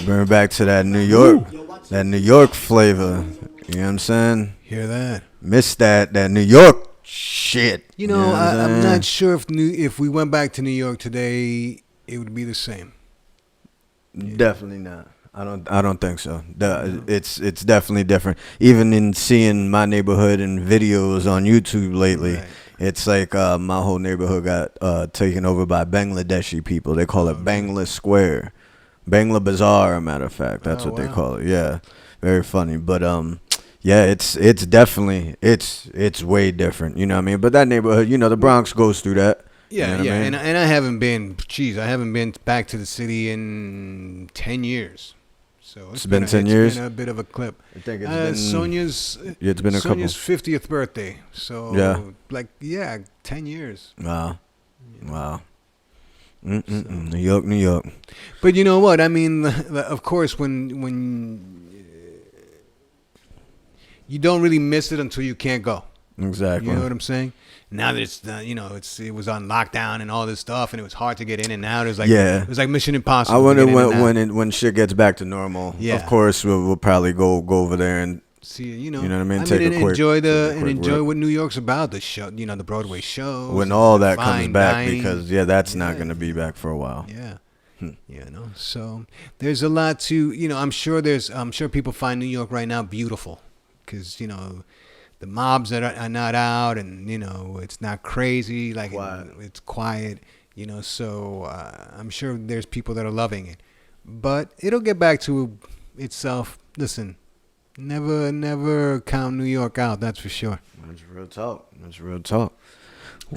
Bring it back to that New York flavor. You know what I'm saying? Hear that? Miss that New York shit. You know, I'm not sure if we went back to New York today, it would be the same. Definitely not. I don't think so. It's definitely different. Even in seeing my neighborhood in videos on YouTube lately, Right. it's like my whole neighborhood got taken over by Bangladeshi people. They call it Bangla Square, Bangla Bazaar. A matter of fact, that's what they call it. Yeah, very funny. But yeah, it's definitely it's way different. You know what I mean? But that neighborhood, you know, the Bronx goes through that. Yeah, you know yeah, what I mean? and I haven't been. I haven't been back to the city in 10 years. So It's been 10 years? It's been a bit of a clip. I think it's been Sonia's. It's been a Sonia's 50th birthday. So Yeah. 10 years. Wow. Wow. New York, New York. But you know what? I mean, of course, when you don't really miss it until you can't go. Exactly. You know what I'm saying? Now that it's it was on lockdown and all this stuff, and it was hard to get in and out. It was like Mission Impossible. I wonder when shit gets back to normal. Yeah. Of course, we'll probably go over there and see. You know what I mean? Enjoy what New York's about. The show, the Broadway shows. When all that comes back, dining. because that's not going to be back for a while. Yeah. So there's a lot to, I'm sure people find New York right now beautiful because, the mobs are not out and, it's not crazy. Like it's quiet, so I'm sure there's people that are loving it, but it'll get back to itself. Listen, never count New York out. That's for sure. That's real talk.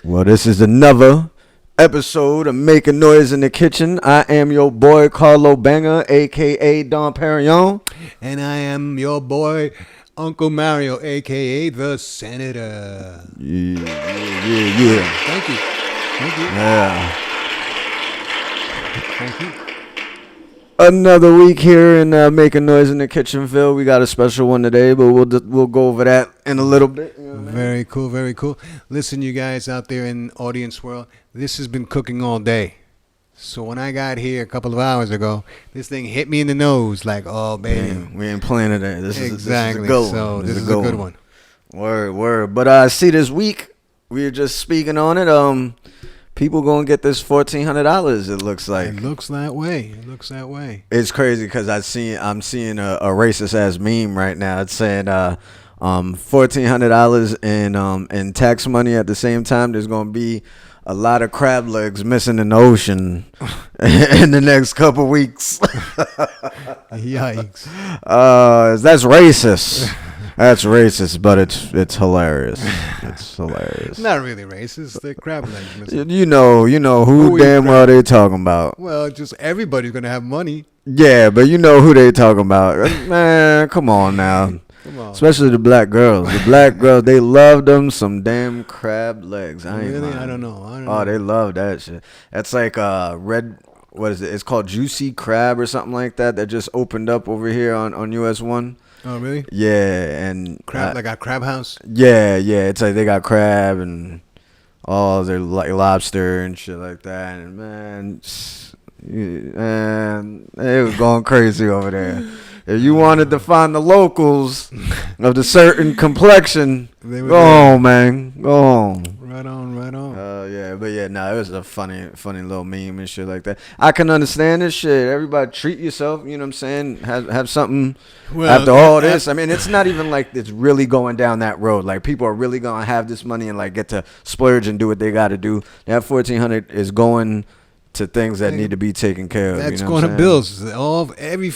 Well, this is another episode of Making Noise in the Kitchen. I am your boy Carlo Banger, a.k.a. Don Perignon. And I am your boy Uncle Mario, a.k.a. the Senator. Yeah. Thank you. Yeah. Thank you. Another week here in Making Noise in the Kitchenville. We got a special one today, but we'll go over that in a little bit. You know what I mean? Very cool, very cool. Listen, you guys out there in audience world, this has been cooking all day. So when I got here a couple of hours ago, this thing hit me in the nose like, oh, baby. Man, we ain't playing it there. This exactly. is a good one. So this is a good one. Word. But see, this week, we were just speaking on it. People gonna get this $1,400. It looks like. It looks that way. It's crazy because I'm seeing a racist ass meme right now. It's saying $1,400 in tax money. At the same time, there's gonna be a lot of crab legs missing in the ocean in the next couple weeks. Yikes! That's racist. That's racist, but it's hilarious. It's hilarious. Not really racist. They're crab legs missing. You know who damn well they talking about. Well, just everybody's gonna have money. Yeah, but you know who they talking about. Man, come on now. Come on. Especially the black girls. The black girls, they love them some damn crab legs. Really? I don't know. Oh, they love that shit. That's like red. What is it? It's called Juicy Crab or something like that. That just opened up over here on US 1. Oh, really? Yeah, and crab. Like a crab house. Yeah. It's like they got crab and all their lobster and shit like that. And man, it was going crazy over there. If you wanted to find the locals of the certain complexion, go on, man. Go on. Right on. Yeah, but yeah, it was a funny little meme and shit like that. I can understand this shit. Everybody treat yourself, you know what I'm saying? Have something after all this. I mean, it's not even like it's really going down that road. Like, people are really going to have this money and, like, get to splurge and do what they got to do. That $1,400 is going to things that need to be taken care of. That's going to bills. Every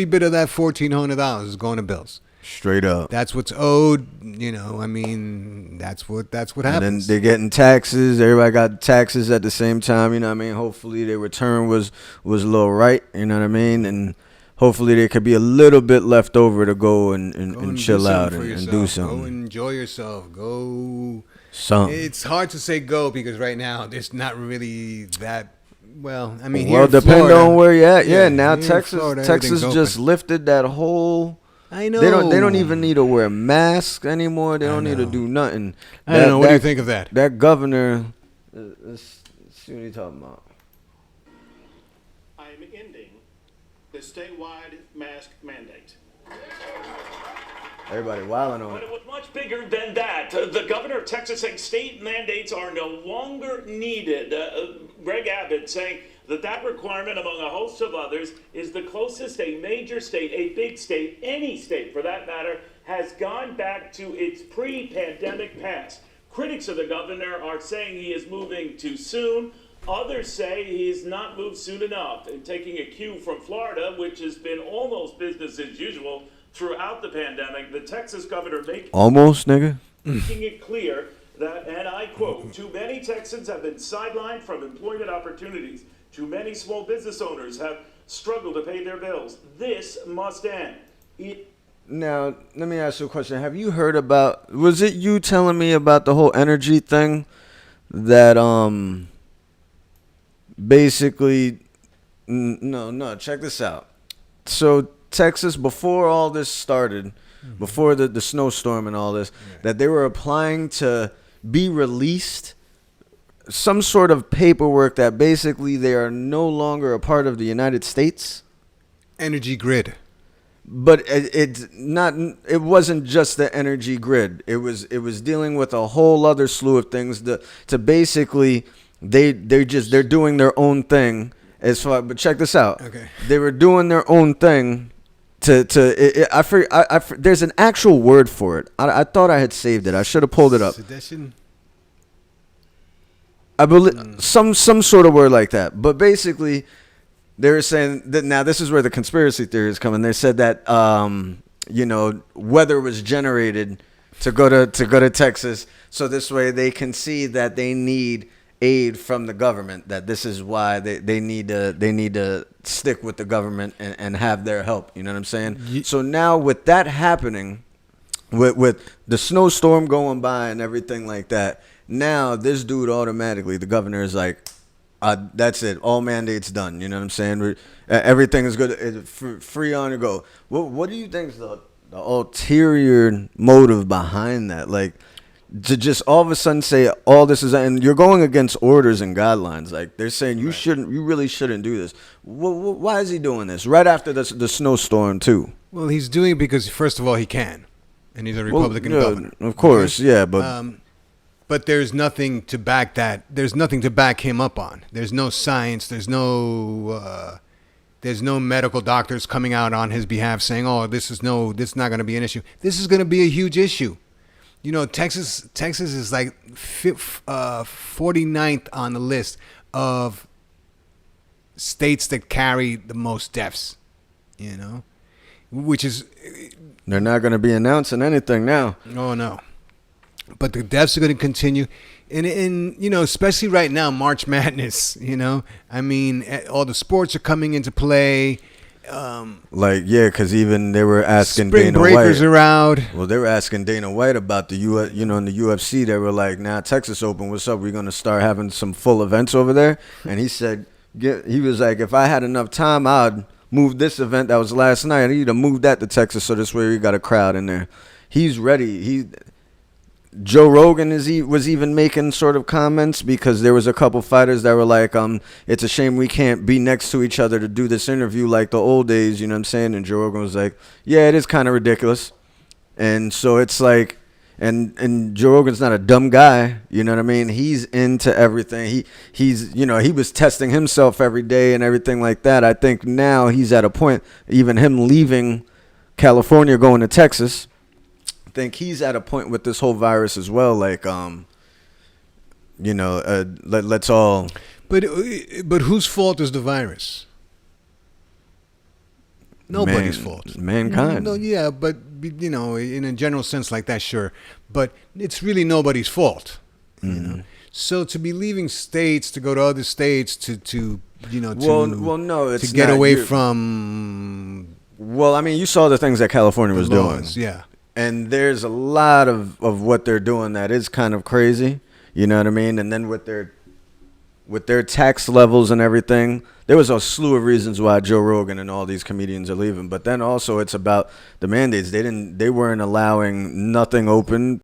bit of that $1,400 is going to bills. Straight up. That's what's owed. I mean, that's what happens. And then they're getting taxes. Everybody got taxes at the same time. You know what I mean? Hopefully their return was a little right. You know what I mean? And hopefully there could be a little bit left over to go and chill out and do something. Go enjoy yourself. Go. Something. It's hard to say go because right now there's not really that. Well, I mean, depend on where you're at. Yeah, now Texas just lifted that whole. I know. They don't even need to wear masks anymore. They don't need to do nothing. I don't know. What do you think of that? That governor. Let's see what he's talking about. I'm ending the statewide mask mandate. Everybody wilding on But it. it was much bigger than that. The governor of Texas saying state mandates are no longer needed. Greg Abbott saying that requirement, among a host of others, is the closest a major state, a big state, any state for that matter, has gone back to its pre-pandemic past. Critics of the governor are saying he is moving too soon. Others say he has not moved soon enough. And taking a cue from Florida, which has been almost business as usual throughout the pandemic, the Texas governor making it clear that, and I quote, too many Texans have been sidelined from employment opportunities. Too many small business owners have struggled to pay their bills. This must end. Now, let me ask you a question. Have you heard about, was it you telling me about the whole energy thing that basically, no, check this out. So Texas, before all this started, before the snowstorm and all this, that they were applying to be released some sort of paperwork that basically they are no longer a part of the United States. Energy grid. But it's not. It wasn't just the energy grid. It was dealing with a whole other slew of things. To basically, they're doing their own thing. As far, but check this out. Okay. They were doing their own thing. There's an actual word for it. I thought I had saved it. I should have pulled it up. Sedition. I believe some sort of word like that. But basically, they were saying that now this is where the conspiracy theories come in. They said that weather was generated to go to Texas, so this way they can see that they need aid from the government. That this is why they need to stick with the government and have their help. You know what I'm saying? So now with that happening, with the snowstorm going by and everything like that. Now, this dude automatically, the governor is like, that's it. All mandates done. You know what I'm saying? Everything is good. It's free on to go. What do you think is the ulterior motive behind that? Like, to just all of a sudden say all this is, and you're going against orders and guidelines. Like, they're saying you really shouldn't do this. Why is he doing this? Right after the snowstorm, too. Well, he's doing it because, first of all, he can. And he's a Republican governor. Of course, okay? Yeah, but... But there's nothing to back that. There's nothing to back him up on. There's no science. There's no medical doctors coming out on his behalf saying, "Oh, this is not going to be an issue." This is going to be a huge issue. You know, Texas is like 49th on the list of states that carry the most deaths. You know, which is they're not going to be announcing anything now. Oh no. But the deaths are going to continue. And especially right now, March Madness, I mean, all the sports are coming into play. Because even they were asking Spring Dana breakers White. Are out. Well, they were asking Dana White about the in the UFC. They were like, "Now Texas Open, what's up? We're going to start having some full events over there." And he said, he was like, "If I had enough time, I'd move this event that was last night. I'd either move that to Texas, so this way we got a crowd in there." He's ready. Joe Rogan was even making sort of comments because there was a couple fighters that were like, it's a shame we can't be next to each other to do this interview like the old days, you know what I'm saying? And Joe Rogan was like, yeah, it is kind of ridiculous. And so it's like, and Joe Rogan's not a dumb guy, you know what I mean? He's into everything. He was testing himself every day and everything like that. I think now he's at a point, even him leaving California going to Texas, think he's at a point with this whole virus as well. Like, let's all. But whose fault is the virus? Nobody's fault. Mankind. No, yeah, but in a general sense like that, sure. But it's really nobody's fault. Mm-hmm. So to be leaving states to go to other states to no, it's to get not. away from. Well, I mean, you saw the things that California was laws, doing. Yeah. And there's a lot of what they're doing that is kind of crazy. You know what I mean? And then with their tax levels and everything, there was a slew of reasons why Joe Rogan and all these comedians are leaving. But then also it's about the mandates. They weren't allowing nothing open.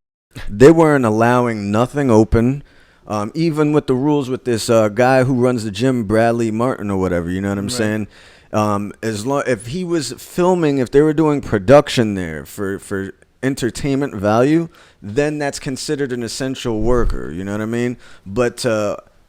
Even with the rules with this guy who runs the gym, Bradley Martin or whatever. You know what I'm saying? If he was filming, if they were doing production there for entertainment value, then that's considered an essential worker. You know what I mean? But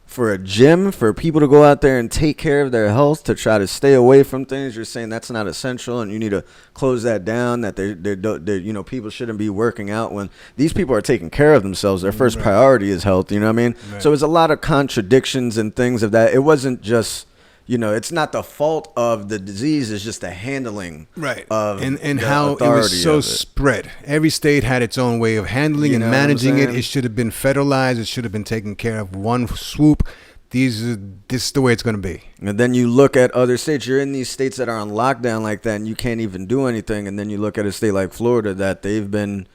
for a gym, for people to go out there and take care of their health, to try to stay away from things, you're saying that's not essential, and you need to close that down. That they're people shouldn't be working out when these people are taking care of themselves. Their first priority is health. You know what I mean? Right. So it's a lot of contradictions and things of that. It wasn't just. It's not the fault of the disease. It's just the handling, right? Of and how it was so spread. Every state had its own way of handling and managing it. It should have been federalized. It should have been taken care of one swoop. This is the way it's going to be. And then you look at other states. You're in these states that are on lockdown like that, and you can't even do anything. And then you look at a state like Florida that they've been,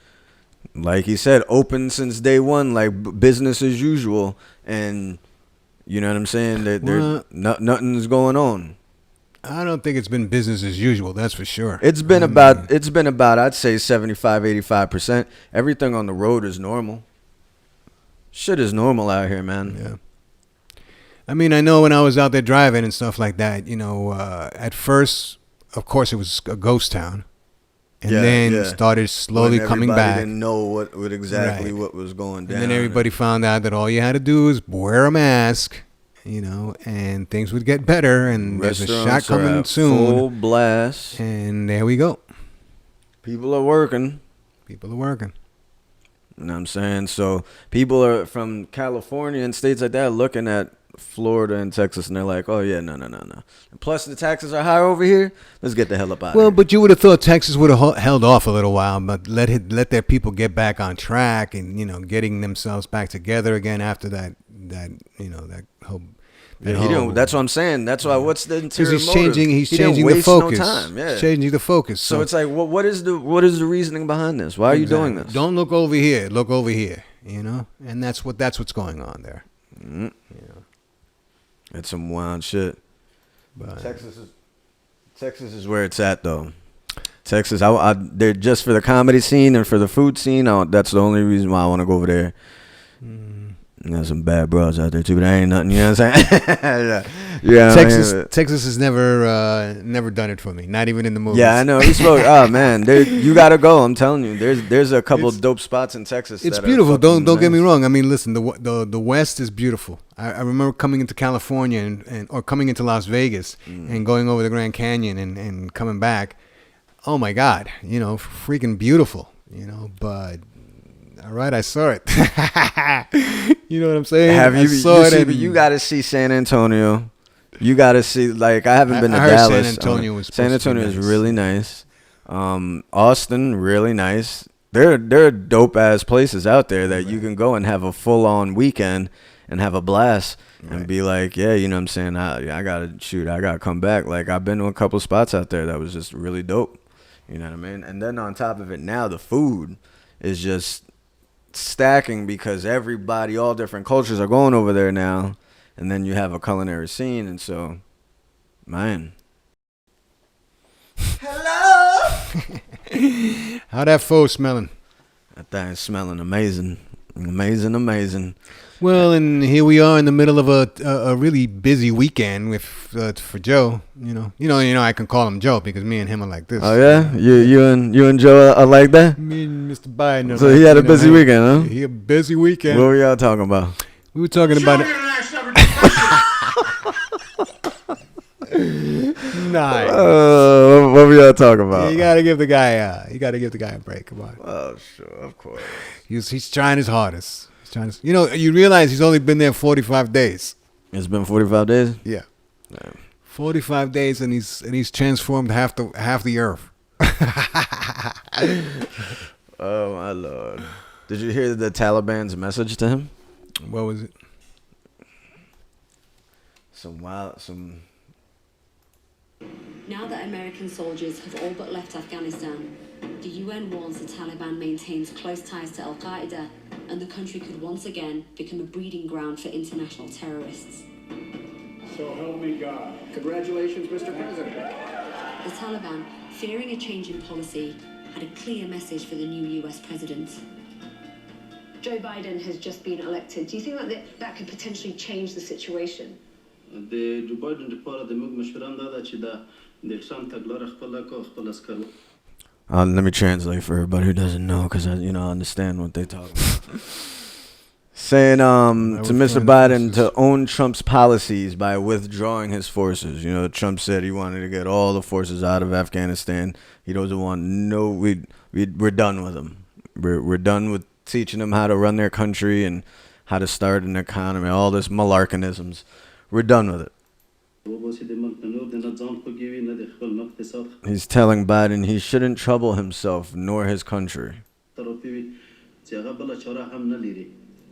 like he said, open since day one, like business as usual, and. You know what I'm saying? Nothing's going on. I don't think it's been business as usual. That's for sure. It's been about I'd say 75-85%. Everything on the road is normal. Shit is normal out here, man. Yeah. I mean, I know when I was out there driving and stuff like that, at first, of course, it was a ghost town. And then started slowly coming back. Didn't know what was going down. And then everybody found out that all you had to do was wear a mask, and things would get better. And there's a shot coming soon. Full blast. And there we go. People are working. You know what I'm saying? So people are from California and states like that looking at Florida and Texas, and they're like, oh yeah, no. And plus the taxes are higher over here. Let's get the hell up out of here. Well, but you would have thought Texas would have held off a little while, but let their people get back on track and getting themselves back together again after that whole. He didn't. That's what I'm saying. That's why. What's the interior motive? He's changing the focus. No time. Yeah. He's changing the focus. So it's like, what is the reasoning behind this? Why are you doing this? Don't look over here. Look over here. And that's what's going on there. Mm-hmm. It's some wild shit. But Texas is where it's at, though. Texas, they're just for the comedy scene and for the food scene. That's the only reason why I want to go over there. There's some bad bros out there too, but that ain't nothing. You know what I'm saying? yeah. Texas has never done it for me. Not even in the movies. Yeah, I know. Oh man, you gotta go. I'm telling you, there's a couple dope spots in Texas. It's beautiful. Don't get me wrong. I mean, listen, the West is beautiful. I remember coming into California or coming into Las Vegas and going over the Grand Canyon and coming back. Oh my God, freaking beautiful. But. All right, I saw it. You know what I'm saying? You got to see San Antonio. You got to see, I haven't been to Dallas. San Antonio is really nice. Austin, really nice. There are dope ass places out there that you can go and have a full on weekend and have a blast and be like, yeah, you know what I'm saying? I gotta come back. I've been to a couple spots out there that was just really dope. You know what I mean? And then on top of it, now the food is just stacking because everybody, all different cultures are going over there now, and then you have a culinary scene, and so, man. Hello. How that pho smelling? That thing's smelling amazing. Amazing. Well, and here we are in the middle of a really busy weekend for Joe. I can call him Joe because me and him are like this. Oh yeah, you and Joe are like that. Me and Mr. Biden. So he had a busy weekend, huh? He had a busy weekend. What were y'all talking about? We were talking about it. Nice. What were y'all talking about? You gotta give the guy a break. Come on. Oh sure, of course. He's trying his hardest. You realize he's only been there 45 days. It's been 45 days? Yeah. 45 days and he's transformed half the earth. Oh my Lord. Did you hear the Taliban's message to him? What was it? Now that American soldiers have all but left Afghanistan, the UN warns the Taliban maintains close ties to Al-Qaeda and the country could once again become a breeding ground for international terrorists. So help me God. Congratulations, Mr. President. The Taliban, fearing a change in policy, had a clear message for the new US president. Joe Biden has just been elected. Do you think that could potentially change the situation? د جو بایدن لپاره د موږ مشوره هم دا ده چې د ټرمپ تګلاره خپله کو خپل عسکر Let me translate for everybody who doesn't know, because I understand what they talk about. Saying to Mr. Biden to own Trump's policies by withdrawing his forces. Trump said he wanted to get all the forces out of Afghanistan. He doesn't want we're done with them. We're done with teaching them how to run their country and how to start an economy, all this malarkinisms. We're done with it. He's telling Biden he shouldn't trouble himself nor his country.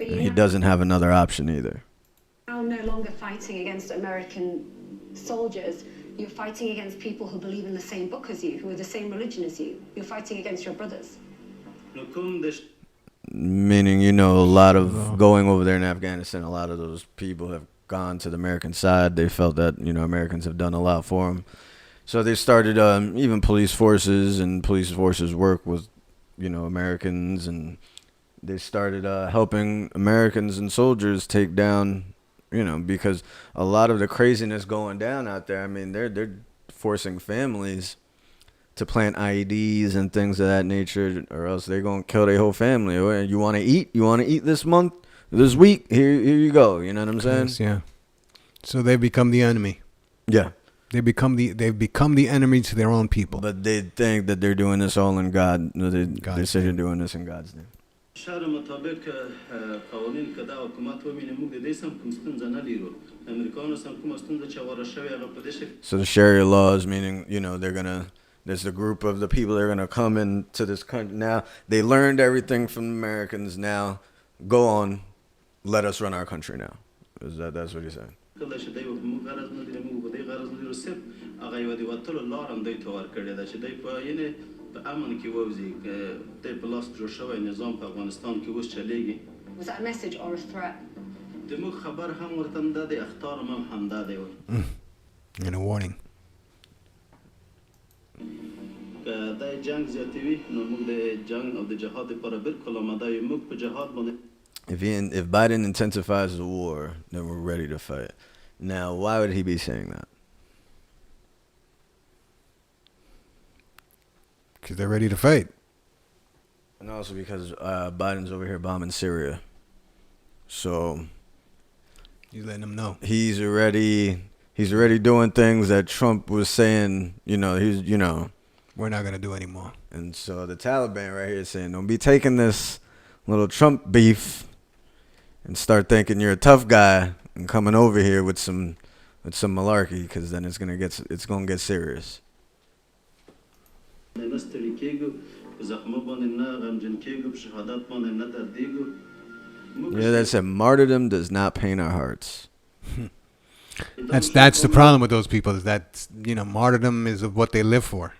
And he doesn't have another option either. Now no longer fighting against American soldiers. You're fighting against people who believe in the same book as you, who are the same religion as you. You're fighting against your brothers. Meaning, a lot of going over there in Afghanistan, a lot of those people have gone to the American side. They felt that, Americans have done a lot for them. So they started even police forces, and police forces work with, Americans, and they started helping Americans and soldiers take down, because a lot of the craziness going down out there, I mean, they're forcing families to plant IEDs and things of that nature, or else they're going to kill their whole family. You want to eat? You want to eat this month? This week? Here you go. You know what I'm saying? Yes, yeah. So they become the enemy. Yeah. They've become the enemy to their own people. But they think that they're doing this all in God. They say they're doing this in God's name. So the Sharia laws, meaning, there's a group of the people that are gonna come into this country. Now they learned everything from the Americans. Now go on, let us run our country now. That's what he's saying. Was that a message or a threat? And a warning. If Biden intensifies the war, then we're ready to fight. Now, why would he be saying that? Because they're ready to fight. And also because Biden's over here bombing Syria. So he's letting them know. He's already doing things that Trump was saying, we're not going to do anymore. And so the Taliban right here is saying, don't be taking this little Trump beef and start thinking you're a tough guy and coming over here with some malarkey, because then it's gonna get serious. Yeah, that said, martyrdom does not pain our hearts. That's the problem with those people, is that martyrdom is what they live for.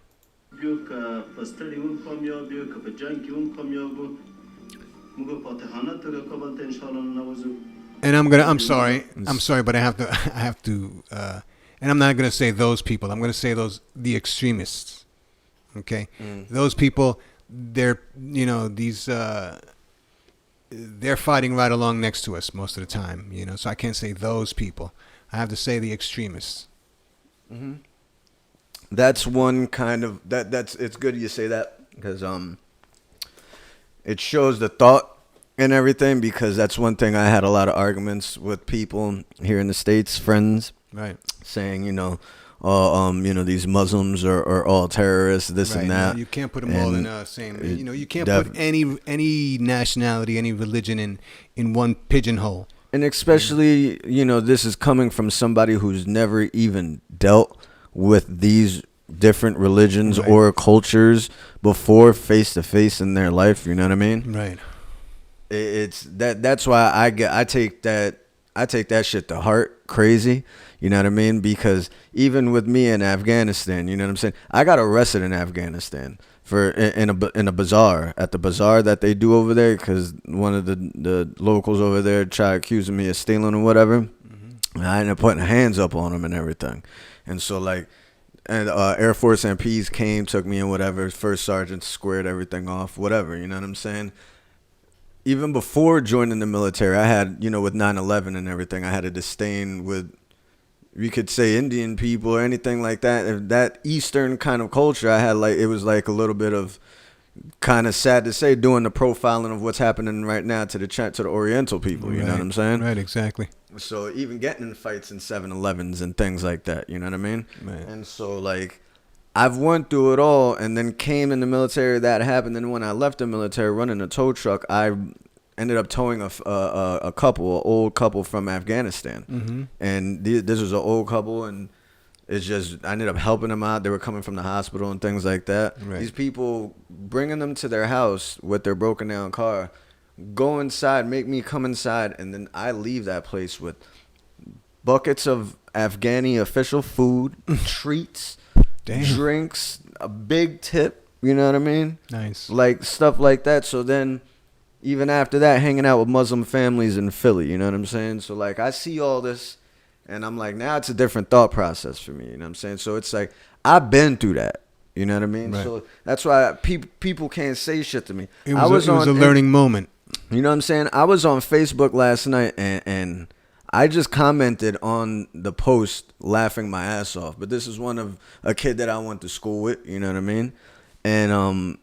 And I'm sorry, but I have to, and I'm not gonna say those people. I'm gonna say the extremists. Okay, those people, they're they're fighting right along next to us most of the time. So I can't say those people. I have to say the extremists. Mm-hmm. That's one kind of that's it's good you say that, because it shows the thought and everything, because that's one thing I had a lot of arguments with people here in the States, friends, right, saying these Muslims are all terrorists, this and that. You can't put them all in the same. You can't put any nationality, any religion in one pigeonhole. And especially, this is coming from somebody who's never even dealt with these different religions or cultures before face to face in their life. You know what I mean? Right. It's that's why I take that shit to heart crazy. You know what I mean? Because even with me in Afghanistan, you know what I'm saying? I got arrested in Afghanistan in a bazaar, at the bazaar that they do over there, because one of the locals over there tried accusing me of stealing or whatever. Mm-hmm. And I ended up putting hands up on them and everything. And so Air Force MPs came, took me in, whatever. First sergeant squared everything off, whatever. You know what I'm saying? Even before joining the military, I had, with 9/11 and everything, I had a disdain with we could say Indian people or anything like that. If that Eastern kind of culture, I had like, it was like a little bit of kind of sad to say doing the profiling of what's happening right now to the Oriental people. You know what I'm saying? Right, exactly. So even getting in fights in 7-Elevens and things like that, you know what I mean? Right. And so like I've went through it all and then came in the military. That happened. Then when I left the military running a tow truck, I ended up towing an old couple from Afghanistan. Mm-hmm. And this was an old couple, and it's just I ended up helping them out. They were coming from the hospital and things like that. Right. These people bringing them to their house with their broken down car, go inside, make me come inside, and then I leave that place with buckets of Afghani official food, treats, drinks, a big tip. You know what I mean? Nice. Like stuff like that. So then, even after that, hanging out with Muslim families in Philly. You know what I'm saying? So like I see all this, and I'm like, now it's a different thought process for me. You know what I'm saying? So it's like I've been through that. You know what I mean? Right. So that's why people can't say shit to me. It was a learning moment. You know what I'm saying? I was on Facebook last night and I just commented on the post laughing my ass off. But this is one of a kid that I went to school with. You know what I mean? And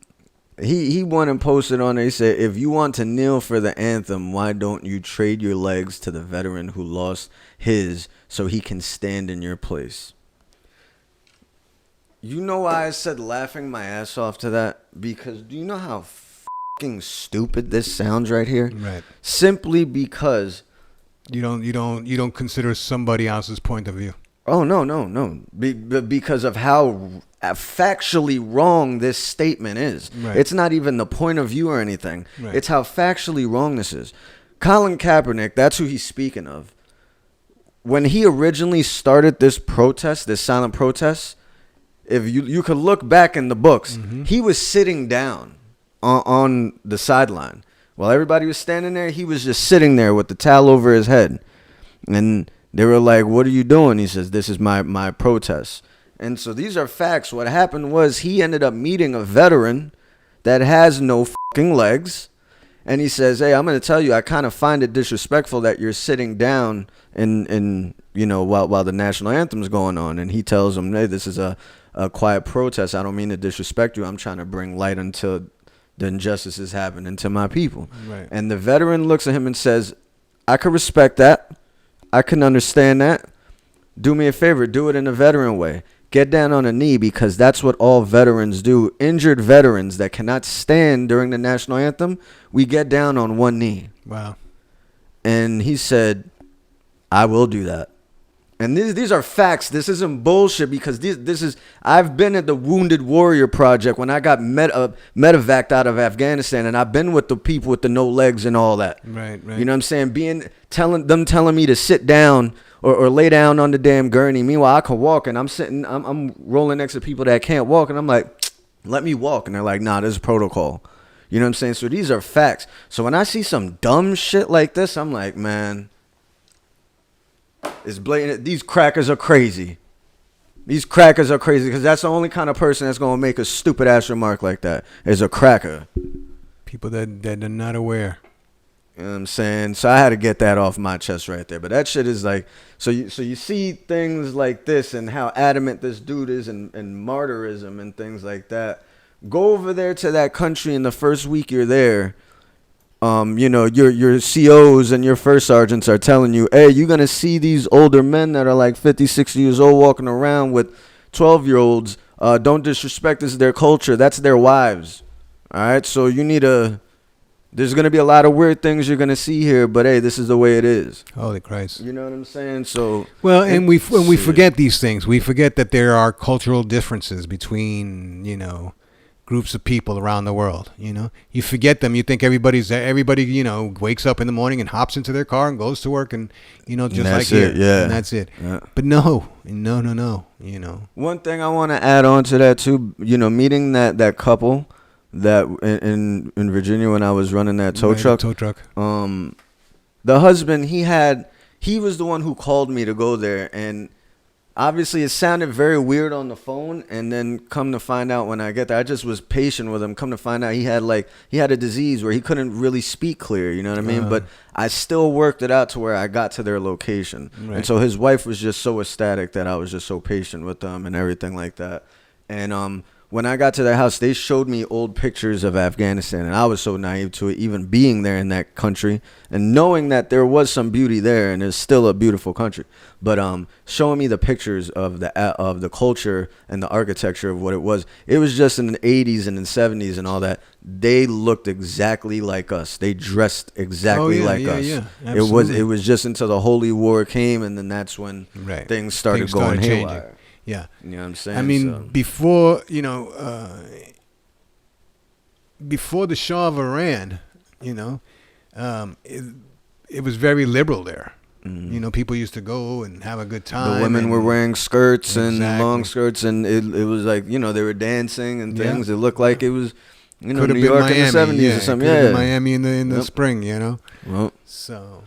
he went and posted on there. He said, if you want to kneel for the anthem, why don't you trade your legs to the veteran who lost his so he can stand in your place? You know why I said laughing my ass off to that? Because do you know how fucking stupid this sounds right here? Right. Simply because you don't consider somebody else's point of view. Oh no. Because of how factually wrong this statement is. Right. It's not even the point of view or anything. Right. It's how factually wrong this is. Colin Kaepernick, that's who he's speaking of. When he originally started this protest, this silent protest, if you could look back in the books, he was sitting down on the sideline. While everybody was standing there, he was just sitting there with the towel over his head. And they were like, what are you doing? He says, this is my protest. And so these are facts. What happened was he ended up meeting a veteran that has no fucking legs. And he says, hey, I'm going to tell you, I kind of find it disrespectful that you're sitting down in you know, while the national anthem is going on. And he tells him, hey, this is a quiet protest. I don't mean to disrespect you. I'm trying to bring light until the injustices happening to my people. Right. And the veteran looks at him and says, I could respect that. I can understand that. Do me a favor. Do it in a veteran way. Get down on a knee, because that's what all veterans do. Injured veterans that cannot stand during the national anthem, we get down on one knee. Wow. And he said, I will do that. And these are facts. This isn't bullshit, because this is, I've been at the Wounded Warrior Project when I got medevaced out of Afghanistan, and I've been with the people with the no legs and all that. Right. You know what I'm saying? Telling me to sit down or lay down on the damn gurney. Meanwhile, I can walk, and I'm rolling next to people that can't walk, and I'm like, let me walk. And they're like, nah, this is protocol. You know what I'm saying? So these are facts. So when I see some dumb shit like this, I'm like, man, it's blatant. These crackers are crazy. These crackers are crazy, because that's the only kind of person that's going to make a stupid ass remark like that is a cracker. People that are not aware. You know what I'm saying? So I had to get that off my chest right there. But that shit is like, so you see things like this and how adamant this dude is and martyrism and things like that. Go over there to that country in the first week you're there. You know, your COs and your first sergeants are telling you, hey, you're going to see these older men that are like 50, 60 years old walking around with 12-year-olds. Don't disrespect, this is their culture. That's their wives. All right, so you need there's going to be a lot of weird things you're going to see here, but hey, this is the way it is. Holy Christ. You know what I'm saying? So well, and we forget these things. We forget that there are cultural differences between, you know, groups of people around the world. You know, you forget them. You think everybody, you know, wakes up in the morning and hops into their car and goes to work, and you know, just like here, yeah, and that's it. Yeah. But no. You know, one thing I want to add on to that too, you know, meeting that couple that in Virginia when I was running that tow truck. The husband, he was the one who called me to go there, and obviously it sounded very weird on the phone, and then come to find out when I get there, I just was patient with him. Come to find out he had a disease where he couldn't really speak clear, you know what I mean? But I still worked it out to where I got to their location. Right. And so his wife was just so ecstatic that I was just so patient with them and everything like that. And when I got to their house, they showed me old pictures of Afghanistan, and I was so naive to it, even being there in that country and knowing that there was some beauty there, and it's still a beautiful country. But showing me the pictures of the culture and the architecture of what it was just in the 80s and in the 70s and all that. They looked exactly like us. They dressed exactly like us. Yeah, it was just until the Holy War came, and then that's when things started going haywire. Yeah. You know what I'm saying? I mean, before the Shah of Iran, it was very liberal there. Mm-hmm. People used to go and have a good time. The women were wearing skirts and long skirts, and it was like, they were dancing and things. It looked like it was, New York Miami, in the 70s or something. Yeah. Miami in the spring, Well, so.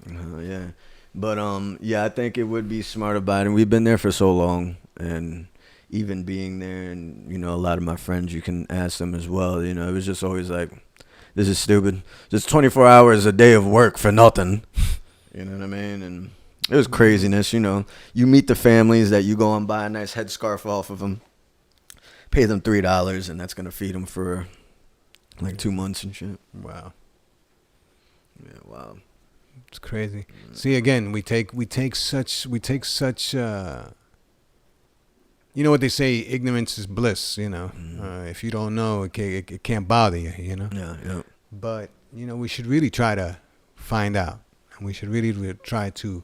Yeah. But, I think it would be smart about it. We've been there for so long, and even being there, and, a lot of my friends, you can ask them as well. It was just always like, this is stupid. Just 24 hours a day of work for nothing. You know what I mean? And it was craziness, You meet the families that you go and buy a nice headscarf off of them, pay them $3, and that's going to feed them for like 2 months and shit. Wow. Yeah, wow. It's crazy. See, again, we take such you know what they say, ignorance is bliss, if you don't know, it can't bother you, Yeah. But, we should really try to find out, and we should really try to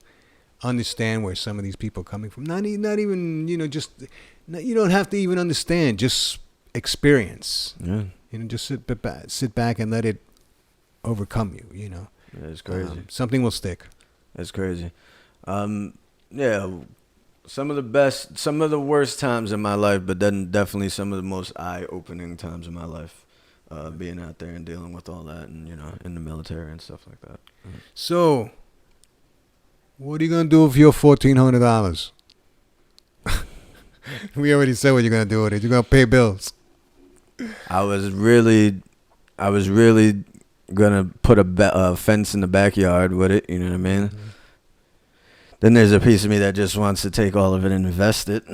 understand where some of these people are coming from. Not even, you don't have to even understand, just experience. Yeah. Just sit back and let it overcome you, Yeah, it's crazy. Something will stick. That's crazy. Some of the worst times in my life, but then definitely some of the most eye-opening times in my life, being out there and dealing with all that, and in the military and stuff like that. So, what are you gonna do with your $1,400? We already said what you're gonna do with it. You're gonna pay bills. I was really gonna put a fence in the backyard with it. You know what I mean? Mm-hmm. Then there's a piece of me that just wants to take all of it and invest it.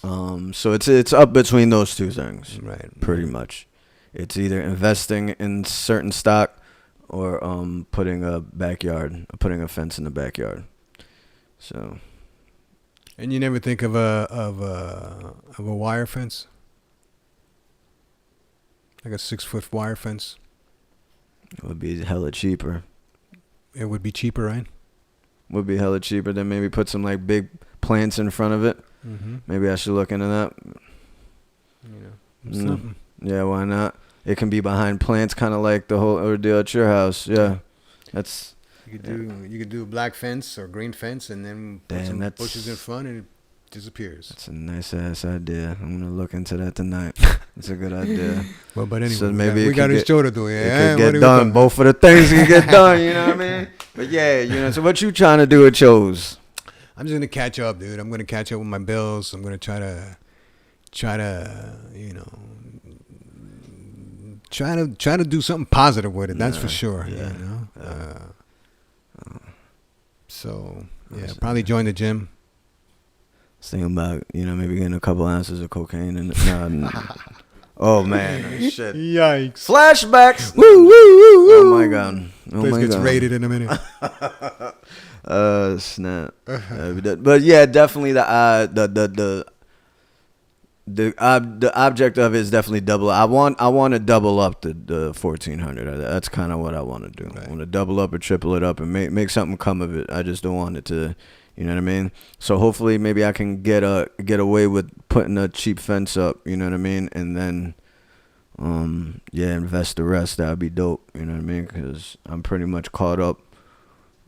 So it's up between those two things, right? Pretty much, it's either investing in certain stock or putting a fence in the backyard. So. And you never think of a wire fence, like a 6-foot wire fence? It would be hella cheaper. It would be cheaper, right? Would be hella cheaper. Then maybe put some like big plants in front of it. Mm-hmm. Maybe I should look into that. Something. Yeah, why not? It can be behind plants, kind of like the whole ordeal at your house. Yeah, that's. You could do a black fence or green fence, and then put some bushes in front, and it disappears. That's a nice ass idea. I'm gonna look into that tonight. It's a good idea. Well, but anyway, so maybe we got his show to do. Yeah, it could get done. Both of the things can get done. You know what I mean? But yeah, So what you trying to do with yours? I'm just gonna catch up, dude. I'm gonna catch up with my bills. I'm gonna try to, try to do something positive with it. That's for sure. Yeah. So probably join the gym. I was thinking about maybe getting a couple ounces of cocaine and oh man, shit! Yikes! Flashbacks! Woo woo woo woo! Oh my god! Place gets raided in a minute. Snap! But yeah, definitely the object of it is definitely double. I want to double up the 1,400. That's kind of what I want to do. Right. I want to double up or triple it up and make something come of it. I just don't want it to, you know what I mean? So hopefully maybe I can get away with putting a cheap fence up, you know what I mean? And then, invest the rest. That would be dope, you know what I mean? Because I'm pretty much caught up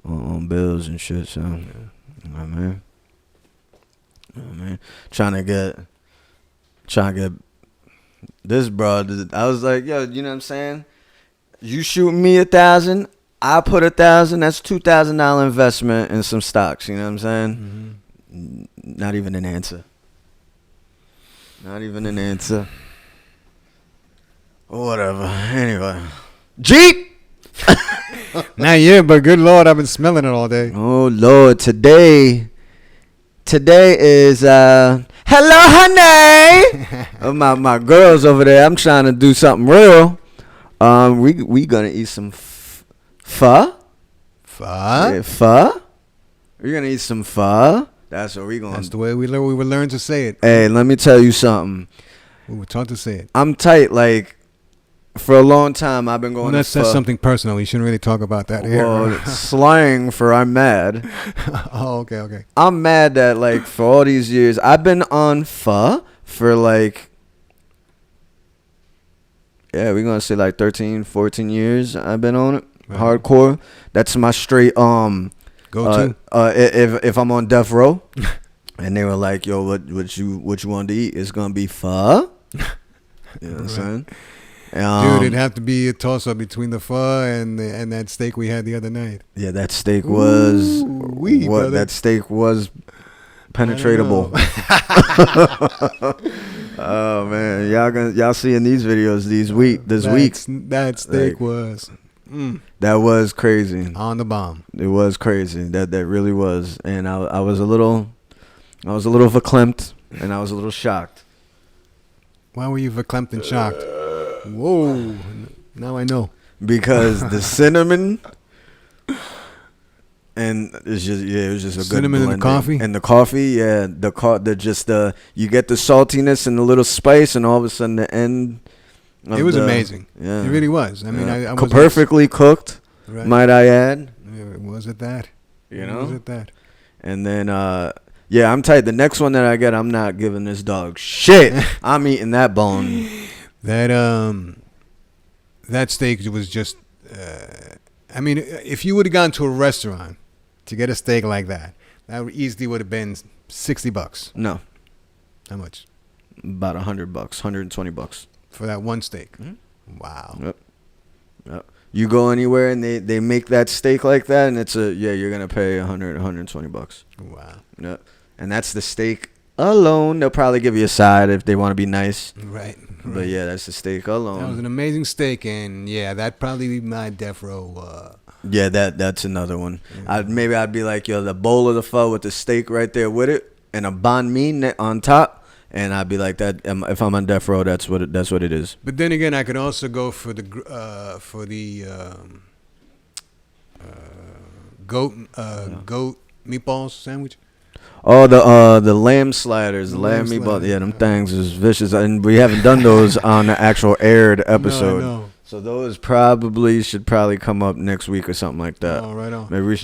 on bills and shit. So, you know what I mean? Trying to get this, bro. I was like, yo, you know what I'm saying? You shoot me 1,000, I put 1,000. That's $2,000 investment in some stocks. You know what I'm saying? Not even an answer. Not even an answer. Whatever. Anyway. Jeep! Not yet, but good Lord, I've been smelling it all day. Oh, Lord. Today is, hello, honey! my girls over there, I'm trying to do something real. We gonna eat some pho. Pho? Yeah, pho? We're gonna eat some pho. That's what we gonna. That's the way we would learn to say it. Hey, let me tell you something. We were taught to say it. I'm tight. Like, for a long time, I've been going. Well, that's something personal. You shouldn't really talk about that here. Well, slang for I'm mad. Oh, okay. I'm mad that, like, for all these years, I've been on pho for, like, yeah, we're going to say, like, 13, 14 years I've been on it. Right. Hardcore. That's my straight, go-to. If I'm on death row, and they were like, yo, what you want to eat? It's going to be pho. You know what I'm saying? Dude, it'd have to be a toss-up between the pho and that steak we had the other night. Yeah, that steak was brother. That steak was penetratable. Oh man, y'all seeing these videos this week? That steak was. That was crazy. On the bomb. It was crazy. That really was, and I was a little verklempt, and I was a little shocked. Why were you verklempt and shocked? Whoa! Now I know. Because the cinnamon, and it was just a cinnamon good and the coffee. And the coffee, yeah, you get the saltiness and the little spice, and all of a sudden the end. It was amazing. Yeah, it really was. I mean, I was perfectly cooked. Right. Might I add? Was it that? You know, was it that? And then, yeah, I'm tight. The next one that I get, I'm not giving this dog shit. I'm eating that bone. That steak was just. I mean, if you would have gone to a restaurant to get a steak like that easily would have been $60. No. How much? About $100, $120 for that one steak. Mm-hmm. Wow. Yep. You go anywhere and they make that steak like that, and it's you're gonna pay $120. Wow. Yep. And that's the steak alone. They'll probably give you a side if they want to be nice. Right. But yeah, that's the steak alone. That was an amazing steak, and yeah, that'd probably be my death row. Yeah, that's another one. Yeah. I'd be like, yo, the bowl of the pho with the steak right there with it, and a banh mi on top, and I'd be like that. If I'm on death row, that's what it is. But then again, I could also go for the goat meatballs sandwich. Oh, the lamb sliders, the lamb meatballs. Yeah, them things is vicious, and we haven't done those on the actual aired episode. No. So those should probably come up next week or something like that. Oh, right on. Maybe we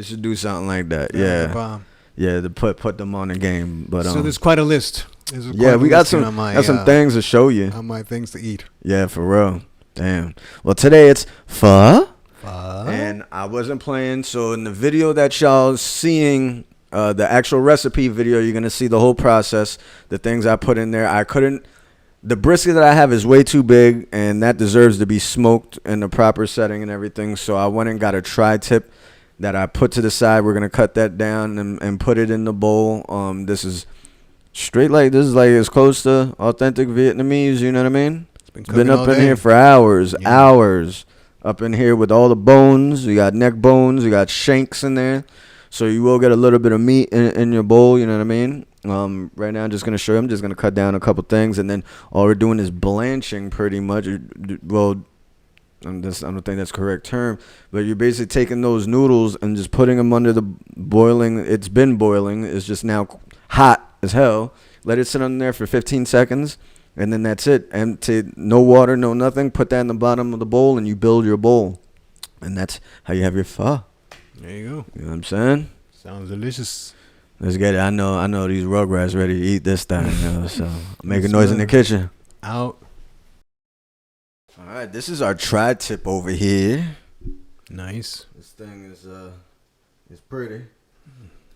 should do something like that. Yeah. Yeah, to put them on the game. But so there's quite a list. We got some things to show you. On my things to eat. Yeah, for real. Damn. Well, today it's pho. And I wasn't playing. So in the video that y'all seeing, the actual recipe video, you're gonna see the whole process, the things I put in there. The brisket that I have is way too big, and that deserves to be smoked in the proper setting and everything. So I went and got a tri-tip that I put to the side. We're gonna cut that down and put it in the bowl. This is like as close to authentic Vietnamese. You know what I mean? It's been up in here for hours, up in here with all the bones. You got neck bones, you got shanks in there. So you will get a little bit of meat in your bowl. You know what I mean? Right now, I'm just going to show you. I'm just going to cut down a couple things, and then all we're doing is blanching pretty much. Well, I don't think that's the correct term, but you're basically taking those noodles and just putting them under the boiling. It's been boiling. It's just now hot as hell. Let it sit on there for 15 seconds, and then that's it. Empty, no water, no nothing. Put that in the bottom of the bowl, and you build your bowl. And that's how you have your pho. There you go. You know what I'm saying? Sounds delicious. Let's get it. I know these rugrats ready to eat this thing. So make a noise in the kitchen. Out. All right, this is our tri-tip over here. Nice. This thing is pretty.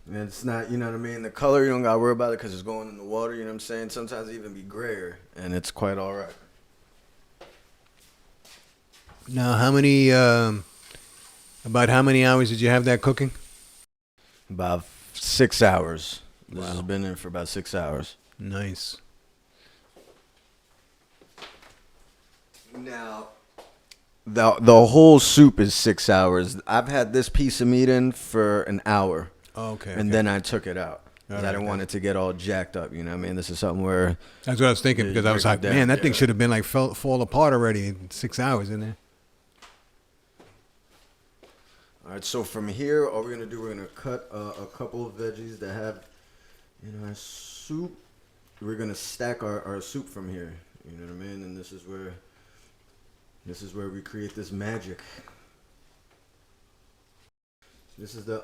And it's not, you know what I mean? The color, you don't got to worry about it because it's going in the water, you know what I'm saying? Sometimes it even be grayer, and it's quite all right. Now, about how many hours did you have that cooking? About 6 hours. This has been in for about 6 hours. Nice. Now, the whole soup is 6 hours. I've had this piece of meat in for an hour. Oh, okay. And then I took it out. 'Cause I Alright, didn't want it to get all jacked up. You know what I mean? This is something where... That's what I was thinking, because I was like, man, that thing should have been like fall apart already in 6 hours in there. All right, so from here, all we're going to do, we're going to cut a couple of veggies that have, our soup. We're going to stack our soup from here. You know what I mean? And this is where we create this magic. This is the,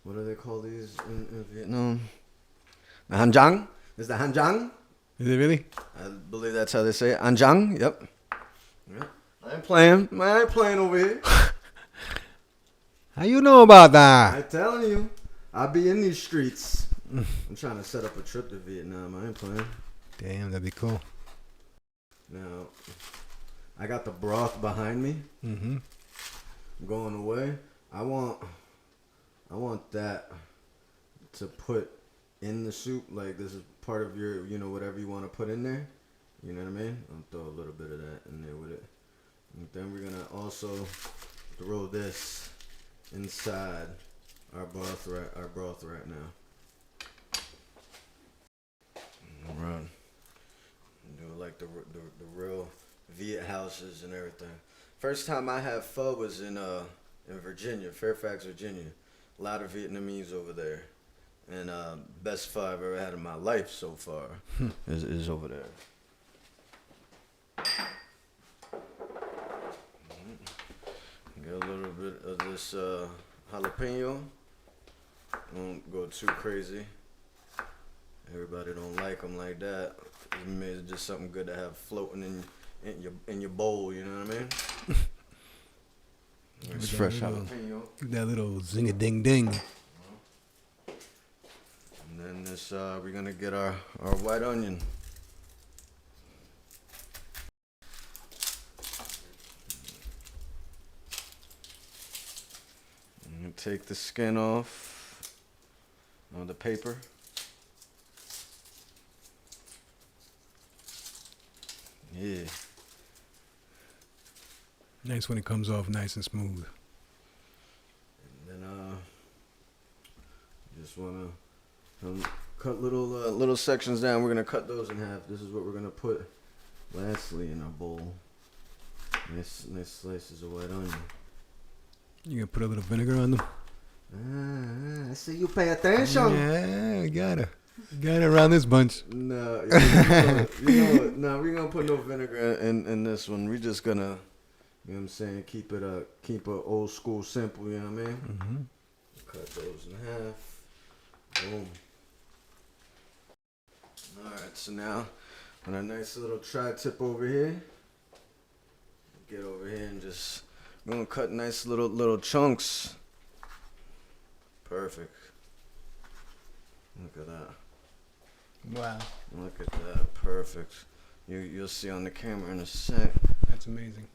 what do they call these in Vietnam? The hanjang? Is the hanjang? Is it really? I believe that's how they say it. Hanjang? Yep. I ain't playing. I ain't playing over here. How you know about that? I'm telling you. I be in these streets. I'm trying to set up a trip to Vietnam. I ain't playing. Damn, that'd be cool. Now, I got the broth behind me. Mm-hmm. Going away. I want that to put in the soup. Like, this is part of your, whatever you want to put in there. You know what I mean? I'll throw a little bit of that in there with it. And then we're going to also throw this inside our broth right now. All right. Do it like the real Viet houses and everything. First time I had pho was in Virginia, Fairfax, Virginia. A lot of Vietnamese over there. And best pho I've ever had in my life so far is over there. Get a little bit of this jalapeno. Won't go too crazy. Everybody don't like them like that. It's just something good to have floating in your bowl. You know what I mean? It's fresh jalapeno. That little zing-a-ding-ding. And then this, we're gonna get our white onion. And take the skin off of the paper. Yeah. Nice when it comes off nice and smooth. And then just wanna cut little sections down. We're gonna cut those in half. This is what we're gonna put lastly in our bowl. Nice slices of white onion. You gonna put a little vinegar on them? I see you pay attention. Yeah, you gotta around this bunch. No, we're gonna put no vinegar in this one. We're just gonna, you know what I'm saying, keep it old school simple. You know what I mean? Mm-hmm. Cut those in half. Boom. All right, so now on a nice little tri-tip over here, get over here and just gonna cut nice little chunks. Perfect. Look at that. Wow. Look at that. Perfect. You'll see on the camera in a sec. That's amazing.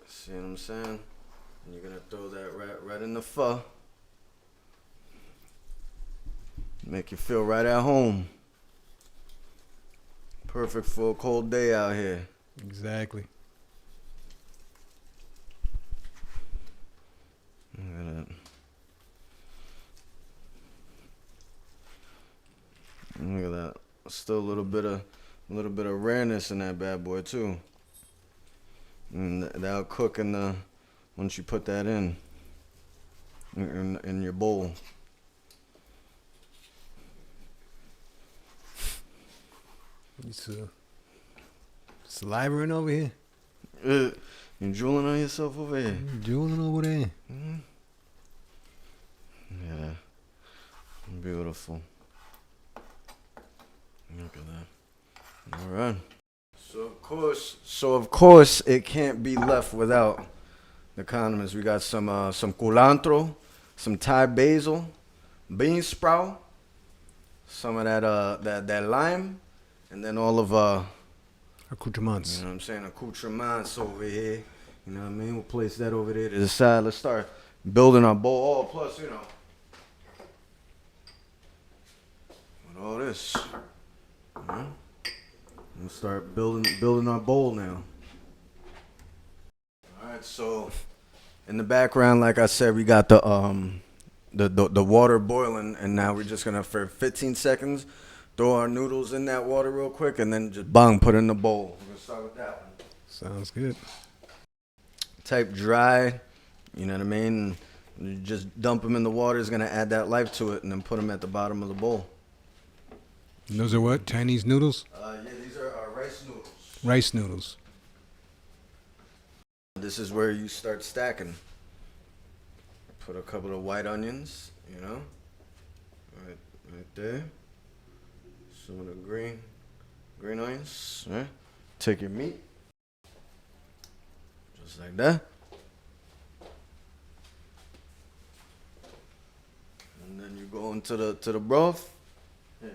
See what I'm saying? And you're gonna throw that right in the pho. Make you feel right at home. Perfect for a cold day out here. Exactly. Look at that. Look at that. Still a little bit of rareness in that bad boy too. And that'll cook once you put that in your bowl. You salivating over here? You drooling on yourself over here? Drooling over there. Mm-hmm. Yeah. Beautiful. Look at that. All right. So of course, it can't be left without the condiments. We got some culantro, some Thai basil, bean sprout, some of that lime, and then all of accoutrements. You know what I'm saying? Accoutrements over here. You know what I mean? We'll place that over there to the side. Let's start building our bowl. Oh, plus, with all this. We'll start building our bowl now. All right, so in the background, like I said, we got the water boiling, and now we're just gonna for 15 seconds throw our noodles in that water real quick, and then just bang, put it in the bowl. We're gonna start with that one. Sounds good. Type dry, you know what I mean? You just dump them in the water. It's gonna add that life to it, and then put them at the bottom of the bowl. And those are what? Chinese noodles? Yeah, these are our rice noodles. Rice noodles. This is where you start stacking. Put a couple of white onions, you know, right there. Some of the green onions. Right? Take your meat, just like that. And then you go into the broth. Yeah.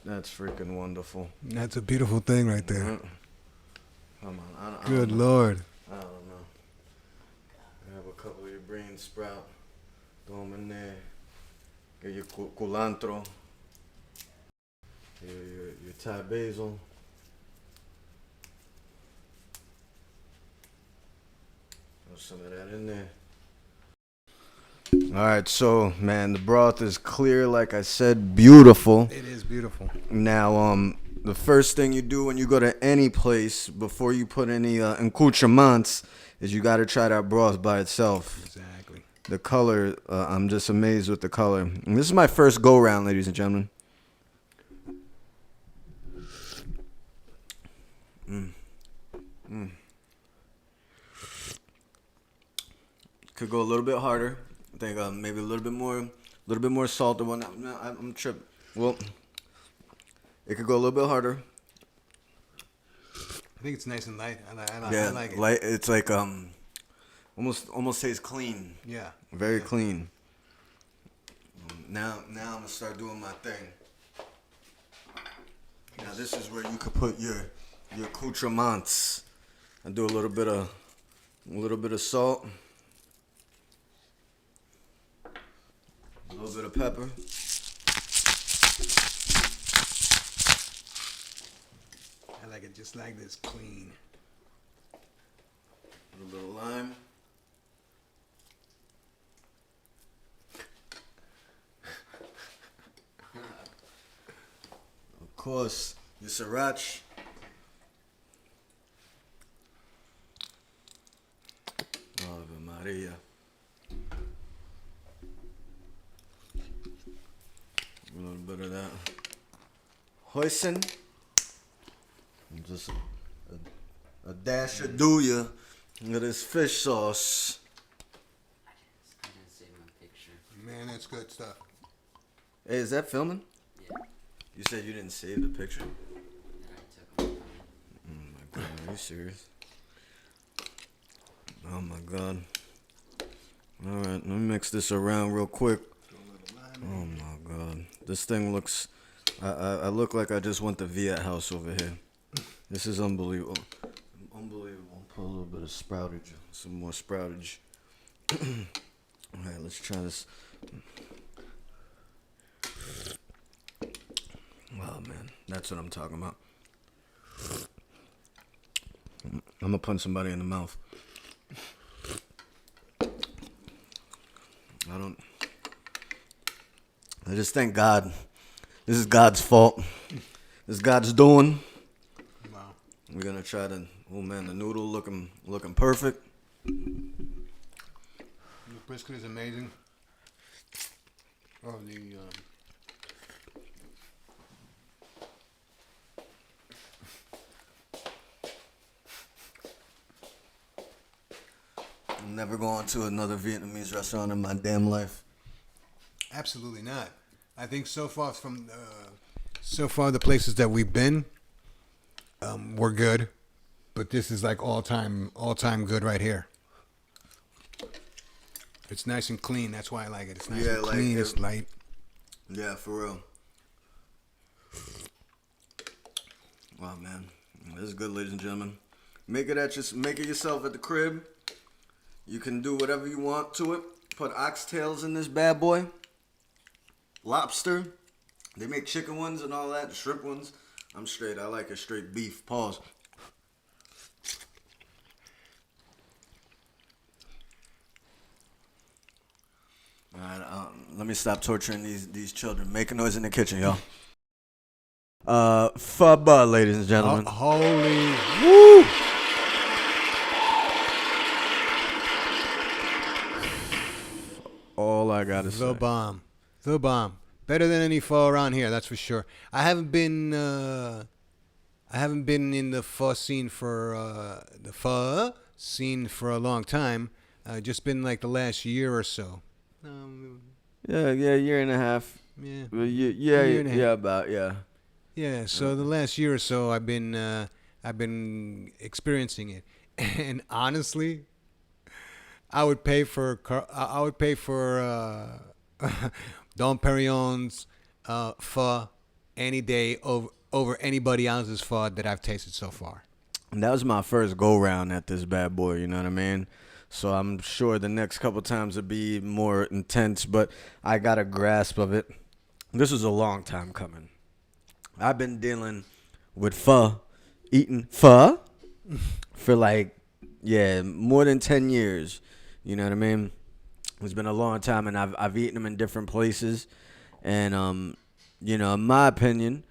That's freaking wonderful. That's a beautiful thing right there. Mm-hmm. Come on, I Good don't know. Lord. I don't know. Have a couple of your beans sprout. Throw them in there. Get your culantro. Your Thai basil. Throw some of that in there. All right, so man, the broth is clear, like I said, beautiful. It is beautiful. Now, the first thing you do when you go to any place before you put any accoutrements is you got to try that broth by itself. Exactly. The color, I'm just amazed with the color. And this is my first go round, ladies and gentlemen. Could go a little bit harder. I think maybe a little bit more salt. I'm tripping. Well, it could go a little bit harder. I think it's nice and light. I Yeah, like it. light. It's like almost tastes clean. Yeah. Very clean. Now I'm gonna start doing my thing. Now this is where you could put your accoutrements. I do a little bit of salt, a little bit of pepper. I like it just like this, clean. A little lime. Of course, your sriracha. Ave Maria. A little bit of that hoisin. Just a dash of douya of this fish sauce. I didn't save my picture. Man, that's good stuff. Hey, is that filming? Yeah, You said you didn't save the picture? that I took on. Oh my god, are you serious? Oh my god. Alright, let me mix this around real quick. Oh my god. This thing looks... I look like I just went to Viet House over here. This is unbelievable. Unbelievable. Put a little bit of sproutage. Some more sproutage. Alright, let's try this. Oh man, that's what I'm talking about. I'm gonna punch somebody in the mouth. I just thank God. This is God's fault. This is God's doing. Wow. We're gonna try to. Oh man, the noodle looking perfect. The brisket is amazing. Oh, I'm never going to another Vietnamese restaurant in my damn life. absolutely not. I think so far the places that we've been, were good, but this is like all time good right here. It's nice and clean. That's why I like it. It's nice and clean. It's light. Yeah, for real. Wow, man, this is good, ladies and gentlemen. Make it yourself at the crib. You can do whatever you want to it. Put oxtails in this bad boy. Lobster. They make chicken ones and all that, shrimp ones. I'm straight. I like a straight beef. Pause. All right, let me stop torturing these children. Make a noise in the kitchen, y'all. Pho, ladies and gentlemen. Holy woo! All I gotta The say. bomb. The bomb. Better than any pho around here, that's for sure. I haven't been in the pho scene for a long time. Just been like the last year or so. Yeah, year and a half. Yeah. Well, Year and a half. about. Yeah, so the last year or so I've been experiencing it. And honestly, I would pay for Dom Perignon's pho any day over anybody else's pho that I've tasted so far. And that was my first go round at this bad boy, you know what I mean? So I'm sure the next couple times will be more intense, but I got a grasp of it. This was a long time coming. I've been dealing with pho, eating pho for more than 10 years. You know what I mean? It's been a long time, and I've eaten them in different places. And, in my opinion,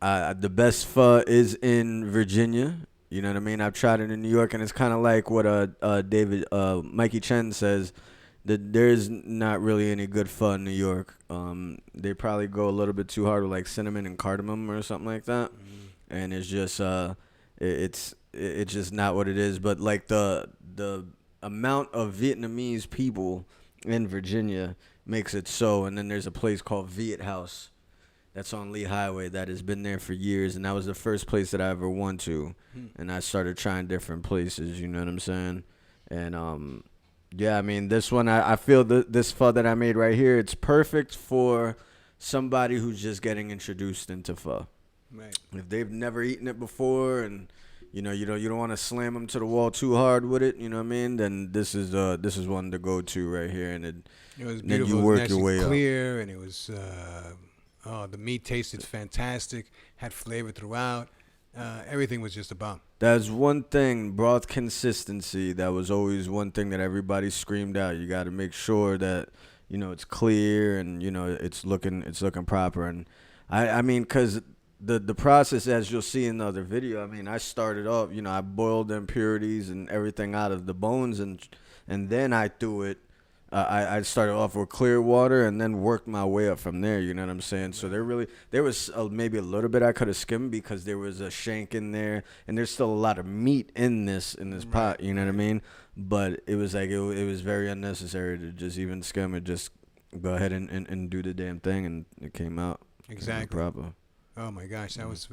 the best pho is in Virginia. You know what I mean? I've tried it in New York, and it's kind of like what Mikey Chen says, that there's not really any good pho in New York. They probably go a little bit too hard with like cinnamon and cardamom or something like that, and it's just it's just not what it is. But like the amount of Vietnamese people in Virginia makes it so. And then there's a place called Viet House that's on Lee Highway that has been there for years, and that was the first place that I ever went to. And I started trying different places, you know what I'm saying? And yeah, I mean, this one, I feel this pho that I made right here, it's perfect for somebody who's just getting introduced into pho. Right. If they've never eaten it before, and you don't want to slam them to the wall too hard with it, you know what I mean? Then this is one to go to right here, and It was then beautiful. you It was work nice your and way up. clear, and it was the meat tasted fantastic. Had flavor throughout. Everything was just a bomb. That's one thing, broth consistency. That was always one thing that everybody screamed out. You got to make sure that it's clear and it's looking proper. And I mean, cause the process, as you'll see in the other video, I mean, I started off, I boiled the impurities and everything out of the bones, and then I threw it. I started off with clear water and then worked my way up from there. You know what I'm saying? So there was maybe a little bit I could have skimmed because there was a shank in there, and there's still a lot of meat in this pot. You know what I mean? But it was like it was very unnecessary to just even skim it. Just go ahead and do the damn thing, and it came out Exactly. proper. Oh my gosh, that was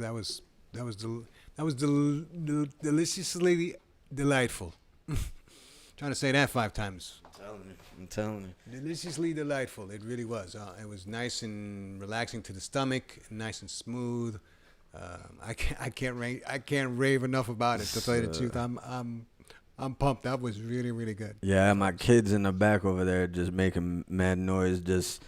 deliciously delightful. Trying to say that 5 times. I'm telling you. Deliciously delightful. It really was. It was nice and relaxing to the stomach, nice and smooth. I can't rave enough about it. To tell you the truth, I'm pumped. That was really, really good. Yeah, my kids in the back over there just making mad noise, just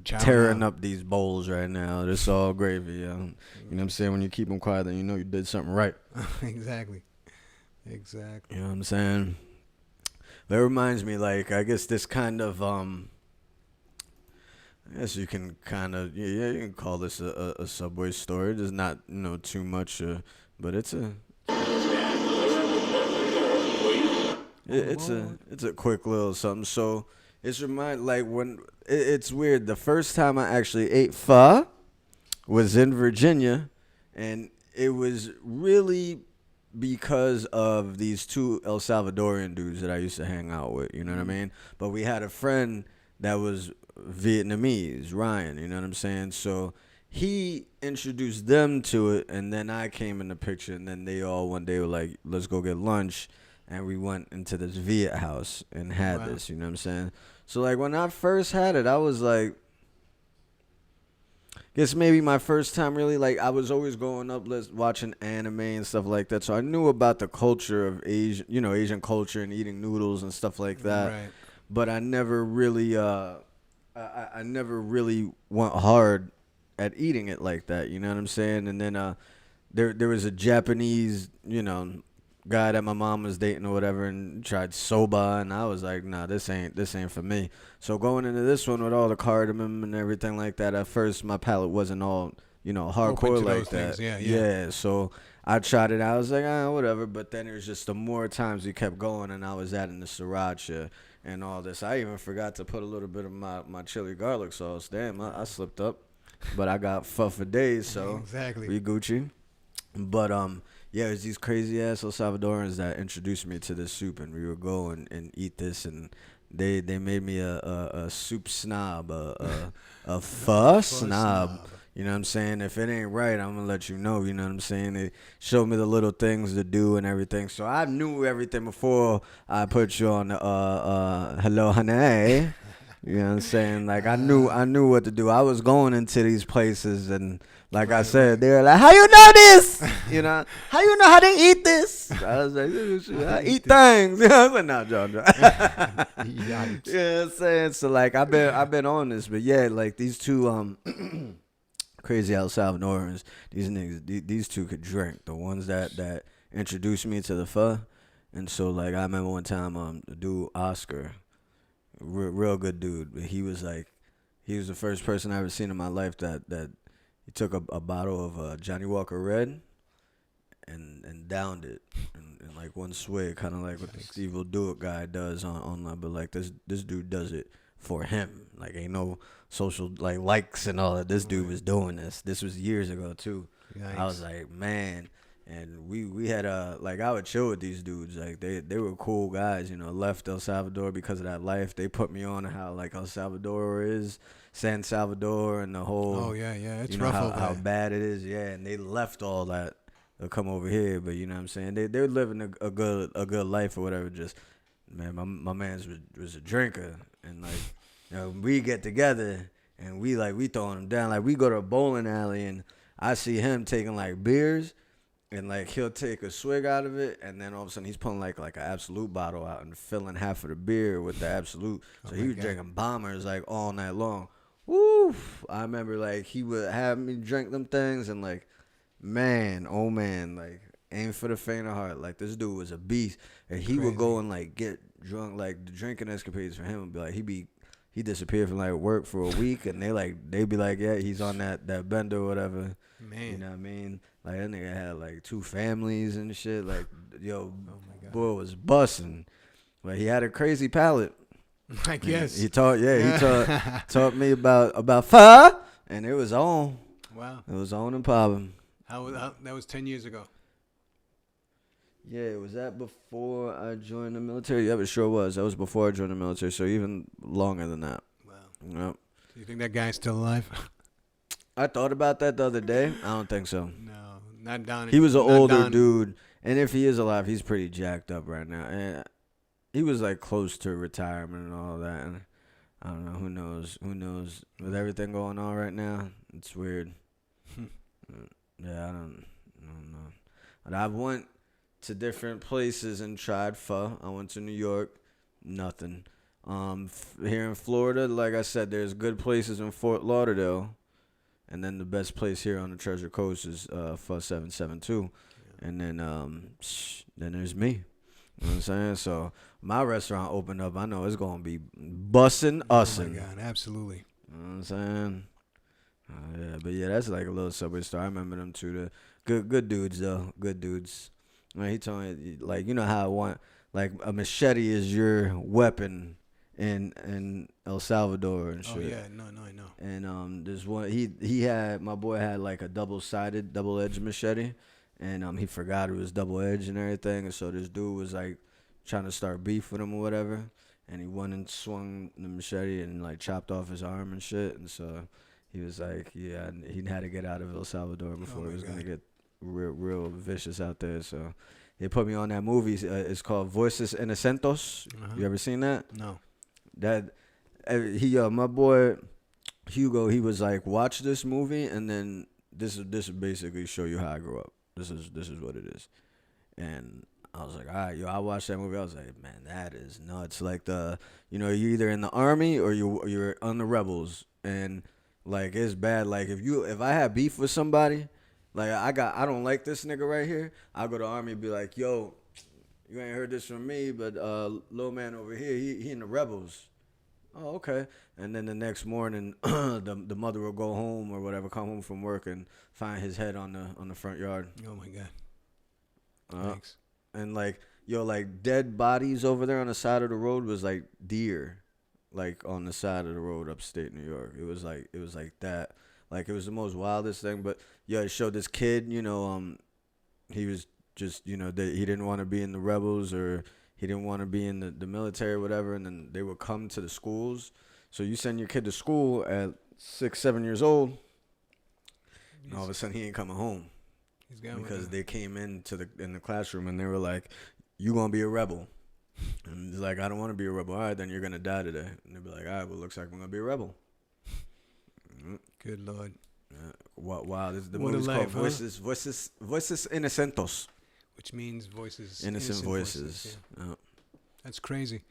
Chow tearing down. up these bowls right now. It's all gravy, yo. You know what I'm saying? When you keep them quiet, then you did something right. Exactly. You know what I'm saying? That reminds me, like, I guess this kind of, I guess you can kind of, you can call this a Subway story. There's not, too much, but it's a quick little something. So it's it's weird. The first time I actually ate pho was in Virginia, and it was really because of these 2 El Salvadorian dudes that I used to hang out with, you know what I mean? But we had a friend that was Vietnamese, Ryan, you know what I'm saying? So he introduced them to it, and then I came in the picture, and then they all one day were like, let's go get lunch, and we went into this Viet house and had this, you know what I'm saying? So, like, when I first had it, I was like, guess maybe my first time really, like, I was always growing up watching anime and stuff like that, so I knew about the culture of Asian culture and eating noodles and stuff like that. Right. But I never really I never really went hard at eating it like that. You know what I'm saying? And then there was a Japanese, guy that my mom was dating or whatever, and tried soba, and I was like, nah, this ain't for me. So going into this one with all the cardamom and everything like that, at first my palate wasn't all hardcore like those that. things, yeah. Yeah. So I tried it. I was like, whatever. But then it was just the more times we kept going, and I was adding the sriracha and all this. I even forgot to put a little bit of my chili garlic sauce. Damn, I slipped up. But I got pho for days, so Exactly. we Gucci. But yeah, it was these crazy ass El Salvadorans that introduced me to this soup, and we would go and eat this, and they made me a soup snob, a pho snob. You know what I'm saying? If it ain't right, I'm gonna let you know. You know what I'm saying? They showed me the little things to do and everything, so I knew everything before I put you on the hello honey. You know what I'm saying? Like I knew what to do. I was going into these places, and like I said, they were like, "How you know this? You know, how you know how to eat this?" I was like, "I eat things." I was like, "Nah, John." Yikes. You know what I'm saying? So like I've been on this, but yeah, like these two crazy El Salvadorans, these niggas, these two could drink. The ones that introduced me to the pho, and so like I remember one time the dude Oscar. Real good dude. But he was the first person I ever seen in my life that he took a bottle of Johnny Walker Red and downed it in like one swig, kind of like what the Steve Will Do It guy does online. But like this dude does it for him. Like ain't no social likes and all that. This dude was doing this. This was years ago too. Yikes. I was like, man. And we had like I would chill with these dudes, like they were cool guys, left El Salvador because of that life. They put me on how like El Salvador is, San Salvador, and the whole it's know rough how, over how there. bad it is, and they left all that to come over here. But you know what I'm saying, they're living a good life or whatever. Just man, my man's was a drinker, and like we get together and we throwing him down, like we go to a bowling alley and I see him taking like beers. And like he'll take a swig out of it, and then all of a sudden he's pulling like an Absolute bottle out and filling half of the beer with the Absolute. So he was drinking bombers like all night long. Woo! I remember like he would have me drink them things, and like, man, oh man, like ain't for the faint of heart. Like this dude was a beast, and he would go and like get drunk. Like the drinking escapades for him would be like he disappeared from like work for a week, and they'd be like, yeah, he's on that bender or whatever. Man. You know what I mean? Like that nigga had like 2 families and shit. Like boy was busting. But he had a crazy palate. I guess. He taught taught me about pho, and it was on. Wow. It was on and popping. How that was 10 years ago. Yeah, was that before I joined the military? Yeah, it sure was. That was before I joined the military, so even longer than that. Wow. Yep. Do you think that guy's still alive? I thought about that the other day. I don't think so. No, not down. He was an not older down. dude, and if he is alive, he's pretty jacked up right now. And he was like close to retirement and all that. And I don't know. Who knows? Who knows? With everything going on right now, it's weird. Yeah, I don't know. But I went to different places and tried pho. I went to New York, nothing. Here in Florida, like I said, there's good places in Fort Lauderdale. And then the best place here on the Treasure Coast is Pho 772. Yeah. And then there's me. You know what I'm saying? So my restaurant opened up. I know it's going to be bussin' ussin'. Oh, my God. Absolutely. You know what I'm saying? Yeah, but yeah, that's like a little Subway store. I remember them too. The good dudes, though. Good dudes. Like, he told me, like, you know how I want, like, a machete is your weapon in El Salvador and shit. Oh yeah, no, I know. And there's one my boy had like a double-edged machete, and he forgot it was double-edged and everything, and so this dude was like trying to start beef with him or whatever, and he went and swung the machete and like chopped off his arm and shit, and so he was like, yeah, he had to get out of El Salvador before it was gonna get real vicious out there. So they put me on that movie. It's called Voices Inocentos. You ever seen that? No. That my boy Hugo, he was like, watch this movie, and then this is basically show you how I grew up. This is what it is. And I was like, all right, I watched that movie. I was like, man, that is nuts. Like you're either in the army or you're on the rebels, and Like it's bad. Like if I have beef with somebody, like I don't like this nigga right here. I'll go to the army and be like, yo, you ain't heard this from me, but little man over here, he in the rebels. Oh, okay. And then the next morning, the mother will go home or whatever, come home from work and find his head on the front yard. Oh my God. Thanks. And like like dead bodies over there on the side of the road was like deer, like on the side of the road upstate New York. It was like that. Like it was the most wildest thing. But it showed this kid. He was just he didn't want to be in the rebels or he didn't want to be in the military or whatever. And then they would come to the schools. So you send your kid to school at 6, 7 years old, and all of a sudden he ain't coming home because they came in the classroom and they were like, "You gonna be a rebel?" And he's like, "I don't want to be a rebel." All right, then you're gonna die today. And they'll be like, "All right, well, looks like I'm gonna be a rebel." Good Lord. Wow, this is the What movie's a life, called huh? Voices Inocentos. Which means voices. Innocent voices. Yeah. That's crazy.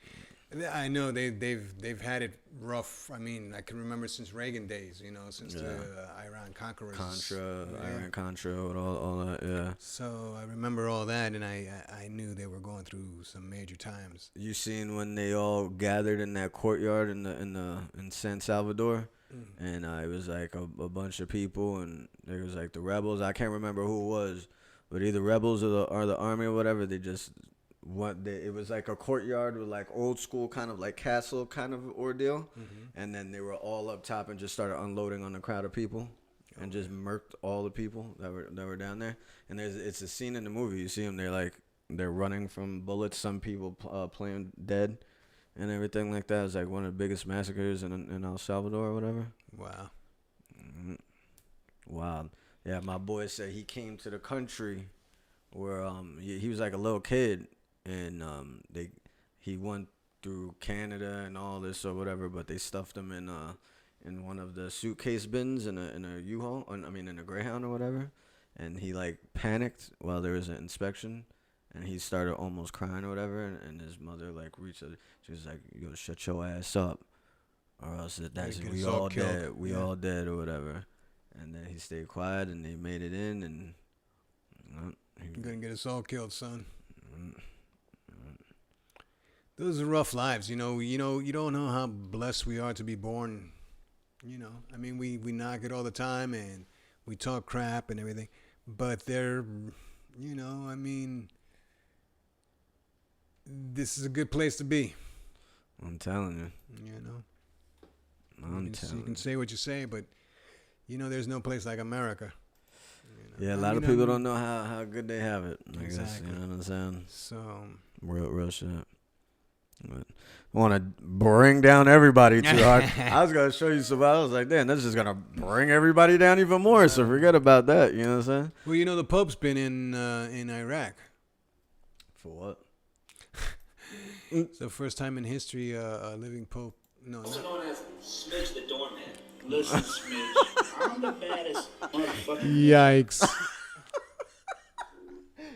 I know they've had it rough. I mean, I can remember since Reagan days, since the Iran conquerors. Iran Contra, and all that, yeah. So I remember all that, and I knew they were going through some major times. You seen when they all gathered in that courtyard in San Salvador, and it was like a bunch of people, and there was like the rebels. I can't remember who it was, but either rebels or the army or whatever. They just it was like a courtyard with like old school kind of like castle kind of ordeal, and then they were all up top and just started unloading on the crowd of people, and just murked all the people that were down there. And it's a scene in the movie. You see them. They're running from bullets. Some people playing dead, and everything like that. It's like one of the biggest massacres in El Salvador or whatever. Wow. Wow. Yeah, my boy said he came to the country where he was like a little kid. And he went through Canada and all this or whatever, but they stuffed him in one of the suitcase bins in a U-Haul, in a Greyhound or whatever, and he like panicked while there was an inspection, and he started almost crying or whatever, and his mother like reached out, she was like, "You gotta shut your ass up, or else we all dead, all dead or whatever," and then he stayed quiet, and they made it in, and you're gonna get us all killed, son. Those are rough lives, you don't know how blessed we are to be born, I mean, we knock it all the time and we talk crap and everything, but they're, I mean, this is a good place to be. I'm telling you. You can say what you say, but, there's no place like America. Yeah, a lot of people don't know how good they have it, I guess, you know what I'm saying? So, real shit. But I want to bring down everybody too hard. I was going to show you something. I was like, damn, that's just going to bring everybody down even more. So forget about that. You know what I'm saying? Well, the Pope's been in Iraq. For what? It's the first time in history a living Pope. No, also known as Smidge the doorman. Listen, Smidge, I'm the baddest motherfucker. Yikes.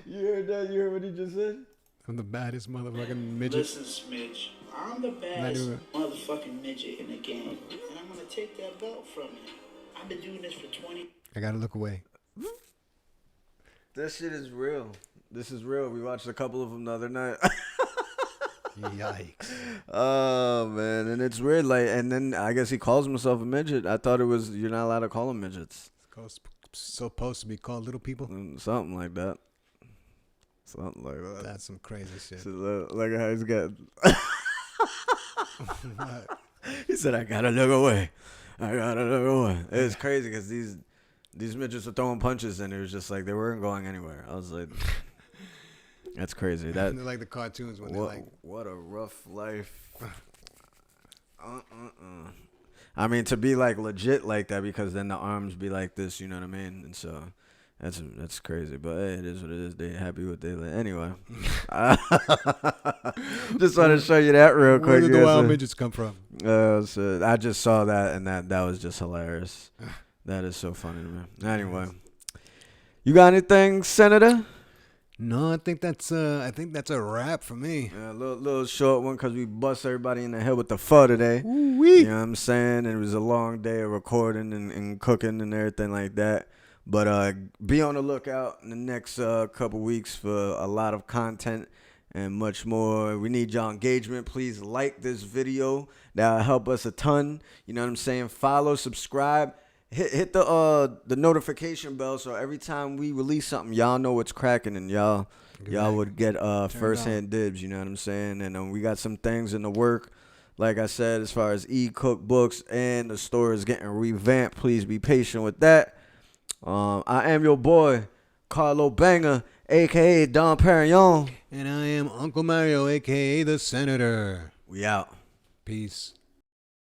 You heard that? You heard what he just said? I'm the baddest motherfucking midget. Listen, Smidge, I'm the baddest motherfucking midget in the game. And I'm going to take that belt from you. I've been doing this for 20. I got to look away. That shit is real. This is real. We watched a couple of them the other night. Yikes. Oh, man. And it's weird. Like, and then I guess he calls himself a midget. I thought it was, you're not allowed to call them midgets. It's supposed to be called little people? Something like that. Something like that. That's some crazy shit. So look at how he's got. He said, I gotta look away. It's crazy because these midgets were throwing punches and it was just like they weren't going anywhere. I was like, that's crazy. They're like the cartoons when what a rough life. I mean, to be like legit like that, because then the arms be like this, you know what I mean? And so that's crazy. But hey, it is what it is. They happy with their life. Anyway. Just want to show you that real quick. Where did the wild midgets come from? So I just saw that, and that was just hilarious. That is so funny to me. Anyway. You got anything, Senator? No, I think that's a wrap for me. Yeah, a little short one because we bust everybody in the head with the pho today. Ooh-wee. You know what I'm saying? It was a long day of recording and cooking and everything like that. But be on the lookout in the next couple weeks for a lot of content and much more. We need y'all engagement. Please like this video. That'll help us a ton. You know what I'm saying? Follow, subscribe. Hit the notification bell so every time we release something, y'all know what's cracking and y'all would get first hand dibs. You know what I'm saying? And we got some things in the work. Like I said, as far as e-cookbooks and the store is getting revamped. Please be patient with that. I am your boy, Carlo Banger, a.k.a. Don Perignon. And I am Uncle Mario, a.k.a. the Senator. We out. Peace.